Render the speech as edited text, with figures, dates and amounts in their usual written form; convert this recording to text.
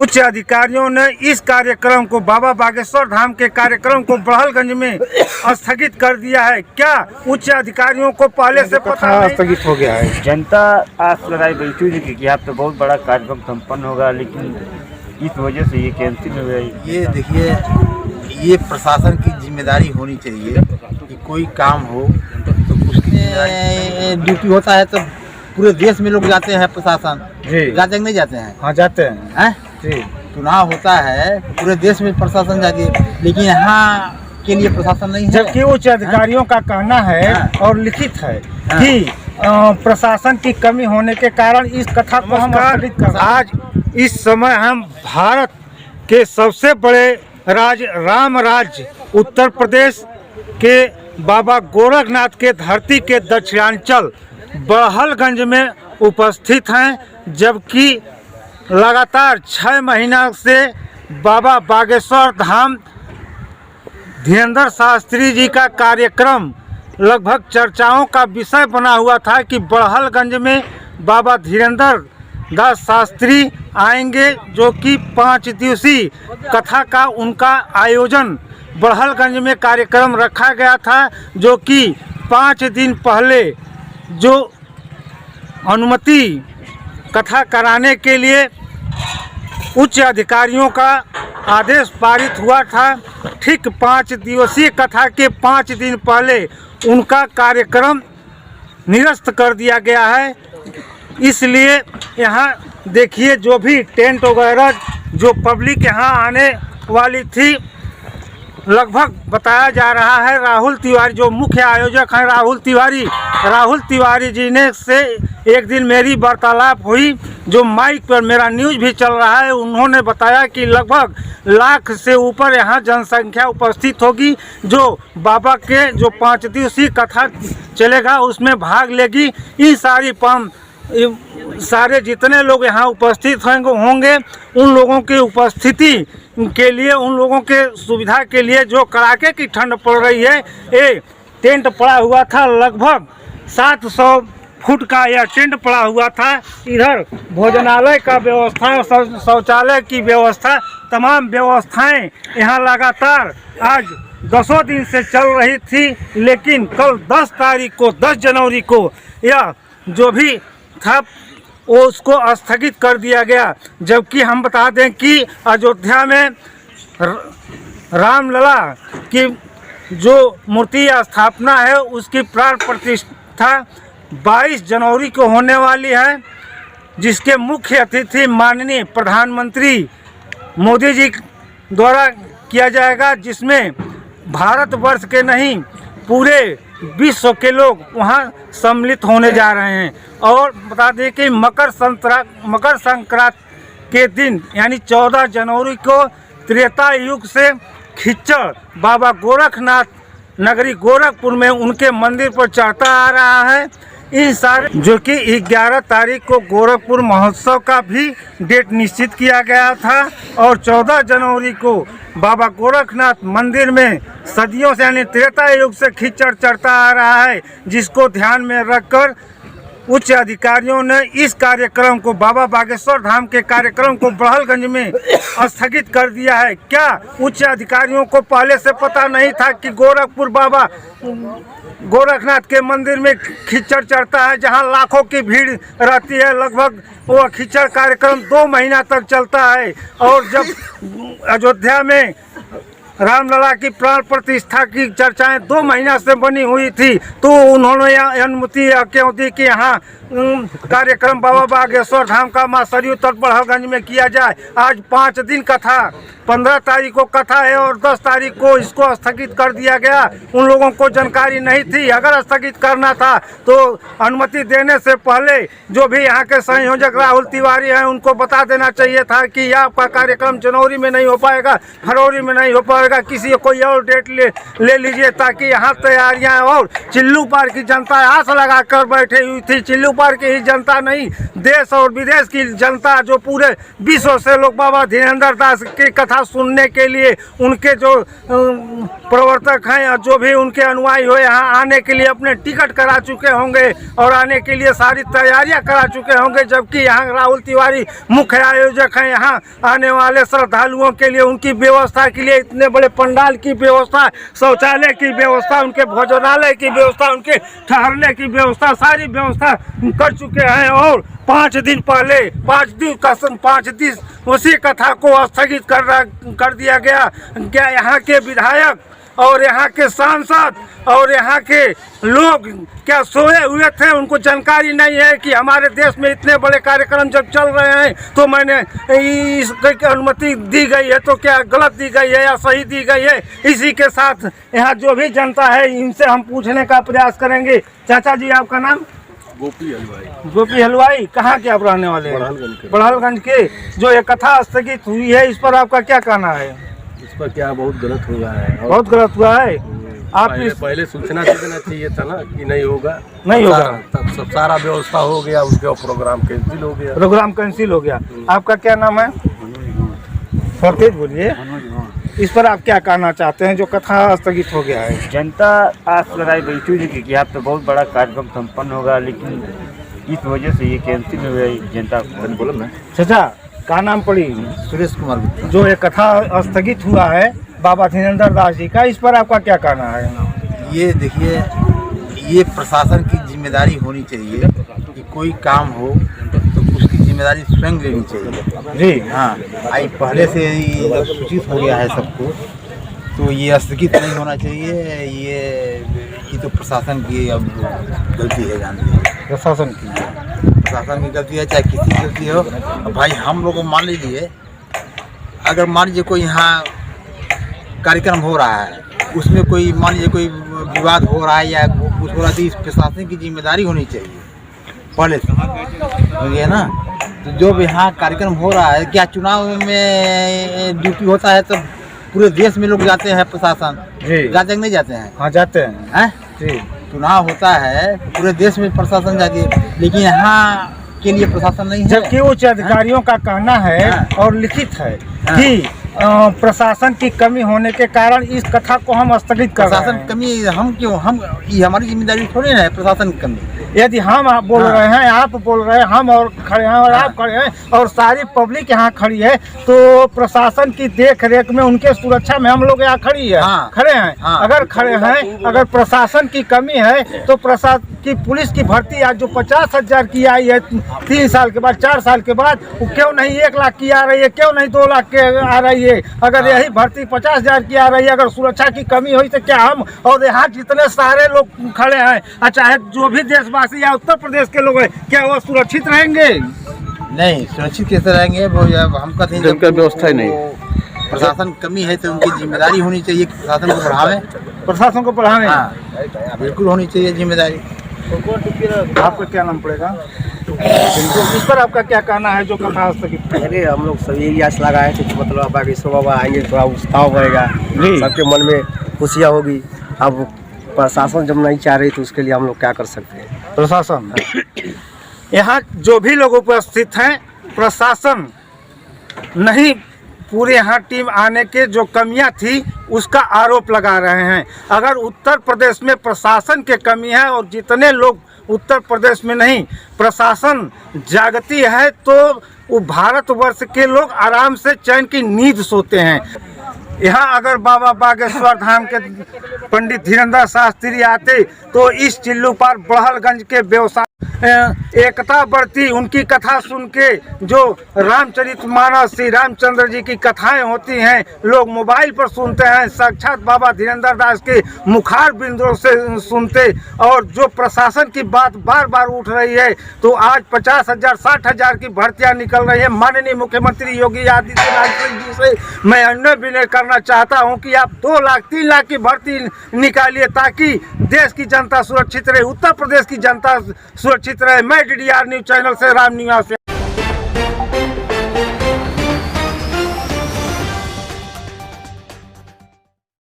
उच्च अधिकारियों ने इस कार्यक्रम को, बाबा बागेश्वर धाम के कार्यक्रम को बड़हलगंज में स्थगित कर दिया है। क्या उच्च अधिकारियों को पहले से पता नहीं? स्थगित हो गया है। जनता आस लगाई बैठी थी कि यहाँ पे बहुत बड़ा कार्यक्रम संपन्न होगा, लेकिन इस वजह से ये कैंसिल हो गई। ये देखिए, ये प्रशासन की जिम्मेदारी होनी चाहिए कि कोई काम हो तो उसकी ड्यूटी होता है तो पूरे देश में लोग जाते हैं, प्रशासन जाते नहीं जाते हैं? हाँ, जाते हैं जी। चुनाव होता है पूरे देश में प्रशासन जाती है, लेकिन यहाँ के लिए प्रशासन नहीं है। जबकि उच्च अधिकारियों का कहना है और लिखित है कि प्रशासन की कमी होने के कारण इस कथा को हम स्थगित कर। आज इस समय हम भारत के सबसे बड़े राज्य राम राज्य उत्तर प्रदेश के बाबा गोरखनाथ के धरती के दक्षिणांचल बड़हलगंज में उपस्थित हैं, जबकि लगातार 6 महीना से बाबा बागेश्वर धाम धीरेन्द्र शास्त्री जी का कार्यक्रम लगभग चर्चाओं का विषय बना हुआ था कि बड़हलगंज में बाबा धीरेन्द्र दास शास्त्री आएंगे, जो कि 5 दिवसीय कथा का उनका आयोजन बड़हलगंज में कार्यक्रम रखा गया था, जो कि 5 दिन पहले जो अनुमति कथा कराने के लिए उच्च अधिकारियों का आदेश पारित हुआ था। ठीक 5 दिवसीय कथा के 5 दिन पहले उनका कार्यक्रम निरस्त कर दिया गया है। इसलिए यहाँ देखिए, जो भी टेंट वगैरह जो पब्लिक यहाँ आने वाली थी, लगभग बताया जा रहा है राहुल तिवारी जो मुख्य आयोजक हैं, राहुल तिवारी जी ने से एक दिन मेरी वार्तालाप हुई, जो माइक पर मेरा न्यूज़ भी चल रहा है। उन्होंने बताया कि लगभग 1 लाख से ऊपर यहाँ जनसंख्या उपस्थित होगी, जो बाबा के जो 5 दिवसीय कथा चलेगा उसमें भाग लेगी। सारे जितने लोग यहाँ उपस्थित होंगे उन लोगों की उपस्थिति के लिए, उन लोगों के सुविधा के लिए जो कड़ाके की ठंड पड़ रही है, ये टेंट पड़ा हुआ था। लगभग 700 फुट का यह टेंट पड़ा हुआ था। इधर भोजनालय का व्यवस्था, शौचालय की व्यवस्था, तमाम व्यवस्थाएं यहाँ लगातार आज 10 दिन से चल रही थी, लेकिन कल 10 जनवरी को यह जो भी था वो उसको स्थगित कर दिया गया। जबकि हम बता दें कि अयोध्या में रामलला की जो मूर्ति स्थापना है उसकी प्राण प्रतिष्ठा 22 जनवरी को होने वाली है, जिसके मुख्य अतिथि माननीय प्रधानमंत्री मोदी जी द्वारा किया जाएगा, जिसमें भारतवर्ष के नहीं पूरे विश्व के लोग वहां सम्मिलित होने जा रहे हैं। और बता दें कि मकर संक्रांति के दिन यानी 14 जनवरी को त्रेता युग से खिच्चर बाबा गोरखनाथ नगरी गोरखपुर में उनके मंदिर पर चढ़ता आ रहा है। इन सारे जो कि 11 तारीख को गोरखपुर महोत्सव का भी डेट निश्चित किया गया था, और 14 जनवरी को बाबा गोरखनाथ मंदिर में सदियों से यानी त्रेता युग से खिच्चर चढ़ता आ रहा है, जिसको ध्यान में रखकर उच्च अधिकारियों ने इस कार्यक्रम को, बाबा बागेश्वर धाम के कार्यक्रम को बड़हलगंज में स्थगित कर दिया है। क्या उच्च अधिकारियों को पहले से पता नहीं था कि गोरखपुर बाबा गोरखनाथ के मंदिर में खिच्चर चढ़ता है, जहां लाखों की भीड़ रहती है? लगभग वो खिच्चर कार्यक्रम 2 महीना तक चलता है। और जब अयोध्या में रामलला की प्राण प्रतिष्ठा की चर्चाएं 2 महीना से बनी हुई थी, तो उन्होंने अनुमति क्यों दी कि यहाँ कार्यक्रम बाबा बागेश्वर धाम का मां सरयू तट बड़हलगंज में किया जाए? आज 5 दिन कथा, 15 तारीख को कथा है और 10 तारीख को इसको स्थगित कर दिया गया। उन लोगों को जानकारी नहीं थी। अगर स्थगित करना था तो अनुमति देने से पहले जो भी यहाँ के संयोजक राहुल तिवारी हैं उनको बता देना चाहिए था कि यह आपका कार्यक्रम जनवरी में नहीं हो पाएगा, फरवरी में नहीं हो पाएगा, किसी कोई और डेट ले लीजिए, ताकि यहाँ तैयारियाँ। और चिल्लू पार की जनता आस लगा कर बैठी हुई थी। चिल्लू ऊपर की ही जनता नहीं, देश और विदेश की जनता जो पूरे विश्व से लोग बाबा धीरेन्द्र दास की कथा सुनने के लिए उनके जो प्रवर्तक हैं और जो भी उनके अनुयायी हो यहाँ आने के लिए अपने टिकट करा चुके होंगे और आने के लिए सारी तैयारियां करा चुके होंगे। जबकि यहाँ राहुल तिवारी मुख्य आयोजक हैं। यहाँ आने वाले श्रद्धालुओं के लिए उनकी व्यवस्था के लिए इतने बड़े पंडाल की व्यवस्था, शौचालय की व्यवस्था, उनके भोजनालय की व्यवस्था, उनके ठहरने की व्यवस्था, सारी व्यवस्था कर चुके हैं। और 5 दिन पहले 5 दिन उसी कथा को स्थगित कर दिया गया। क्या यहाँ के विधायक और यहाँ के सांसद और यहाँ के लोग क्या सोए हुए थे? उनको जानकारी नहीं है कि हमारे देश में इतने बड़े कार्यक्रम जब चल रहे हैं तो मैंने इसकी अनुमति दी गई है तो क्या गलत दी गई है या सही दी गई है? इसी के साथ यहाँ जो भी जनता है इनसे हम पूछने का प्रयास करेंगे। चाचा जी, आपका नाम? गोपी हलवाई। गोपी हलवाई, कहाँ के आप रहने वाले हैं? बड़हलगंज के। जो ये कथा स्थगित हुई है इस पर आपका क्या कहना है? इस पर क्या बहुत गलत हुआ है। बहुत गलत हुआ है। आप पहले सूचना दे देना चाहिए था ना कि नहीं होगा, नहीं होगा, तब सब सारा व्यवस्था हो गया, उसके प्रोग्राम कैंसिल हो गया। प्रोग्राम कैंसिल हो गया। आपका क्या नाम है? फतेह बोलिए। इस पर आप क्या कहना चाहते हैं जो कथा स्थगित हो गया है? जनता आस लगाई बैठी थी कि यहाँ पे बहुत बड़ा कार्यक्रम संपन्न होगा, लेकिन इस वजह से ये कैंसिल हो गई। जनता बोला ना। चाचा, क्या नाम पड़ी? सुरेश कुमार गुप्ता। जो ये कथा स्थगित हुआ है बाबा धीरेन्द्र दास जी का, इस पर आपका क्या कहना है? ये देखिए, ये प्रशासन की जिम्मेदारी होनी चाहिए कि कोई काम हो तो उसकी जिम्मेदारी स्वयं लेनी चाहिए। जी हाँ, आई पहले से ही जब सूचित हो गया है सबको तो ये स्थगित नहीं होना चाहिए। ये तो प्रशासन की अब गलती है, जानते हैं। प्रशासन की गलती है, चाहे किसी की गलती हो। अब भाई हम लोग मान लीजिए, अगर मान लीजिए कोई यहाँ कार्यक्रम हो रहा है, उसमें कोई मान लीजिए कोई विवाद हो रहा है या कुछ हो रहा है तो इस प्रशासन की जिम्मेदारी होनी चाहिए पहले से, समझिए ना। तो जो भी यहाँ कार्यक्रम हो रहा है, क्या चुनाव में ड्यूटी होता है तो पूरे देश में लोग जाते हैं, प्रशासन जाते हैं नहीं जाते हैं? हाँ, जाते हैं जी। चुनाव होता है पूरे देश में प्रशासन जाती है, लेकिन यहाँ के लिए प्रशासन नहीं है। जबकि उच्च अधिकारियों का कहना है और लिखित है कि प्रशासन की कमी होने के कारण इस कथा को हम स्थगित कर रहे हैं। प्रशासन कमी हम क्यों? ये हमारी जिम्मेदारी थोड़ी ना है प्रशासन की कमी। यदि हम आप बोल रहे हैं, आप बोल रहे हैं, हम और खड़े हैं और आप खड़े हैं और सारी पब्लिक यहाँ खड़ी है, तो प्रशासन की देख रेख में उनके सुरक्षा में हम लोग यहाँ खड़ी है, खड़े हैं। अगर खड़े हैं, अगर प्रशासन की कमी है तो प्रशासन की पुलिस की भर्ती आज जो 50,000 की आई है 3 साल के बाद, 4 साल के बाद, वो क्यों नहीं 1 लाख की आ रही है? क्यों नहीं 2 लाख के आ रही है? अगर यही भर्ती 50,000 की आ रही है, अगर सुरक्षा की कमी हुई तो क्या हम और यहाँ जितने सारे लोग खड़े हैं, चाहे जो भी देशवासी या उत्तर प्रदेश के लोग हैं, क्या वो सुरक्षित रहेंगे? नहीं, सुरक्षित कैसे रहेंगे? वो हम कहते हैं व्यवस्था ही नहीं, प्रशासन कमी है तो उनकी जिम्मेदारी होनी चाहिए, प्रशासन को बढ़ावे, प्रशासन को बढ़ावे। बिल्कुल होनी चाहिए जिम्मेदारी। आपका क्या नाम पड़ेगा? इस पर आपका क्या कहना है जो कथा स्थगित? अरे हम लोग सभी एरिया से लगाए थे तो मतलब बाकी सो बाबा आएंगे, थोड़ा उत्साह बढ़ेगा, सबके मन में खुशियाँ होगी। अब प्रशासन जब नहीं चाह रही तो उसके लिए हम लोग क्या कर सकते हैं? प्रशासन यहाँ जो भी लोग उपस्थित हैं, प्रशासन नहीं पूरे यहाँ टीम आने के जो कमियां थी उसका आरोप लगा रहे हैं। अगर उत्तर प्रदेश में प्रशासन के कमी है और जितने लोग उत्तर प्रदेश में नहीं, प्रशासन जागती है तो वो भारतवर्ष के लोग आराम से चैन की नींद सोते हैं। यहाँ अगर बाबा बागेश्वर धाम के पंडित धीरेन्द्र शास्त्री आते तो इस चिल्लू पर बड़हलगंज के व्यवसाय एकता बढ़ती। उनकी कथा सुन के जो रामचरितमानस श्री रामचंद्र जी की कथाएं होती हैं, लोग मोबाइल पर सुनते हैं, साक्षात बाबा धीरेन्द्र दास के मुखार बिंदुओं से सुनते। और जो प्रशासन की बात बार बार उठ रही है तो आज 50,000 60,000 की भर्तियां निकल रही है। माननीय मुख्यमंत्री योगी आदित्यनाथ जी से मैं अन्य विनय करना चाहता हूं कि आप 2 लाख 3 लाख की भर्ती निकालिए ताकि देश की जनता सुरक्षित रहे, उत्तर प्रदेश की जनता सुरक्षित रहे। मैं DDR न्यूज चैनल से राम निवास।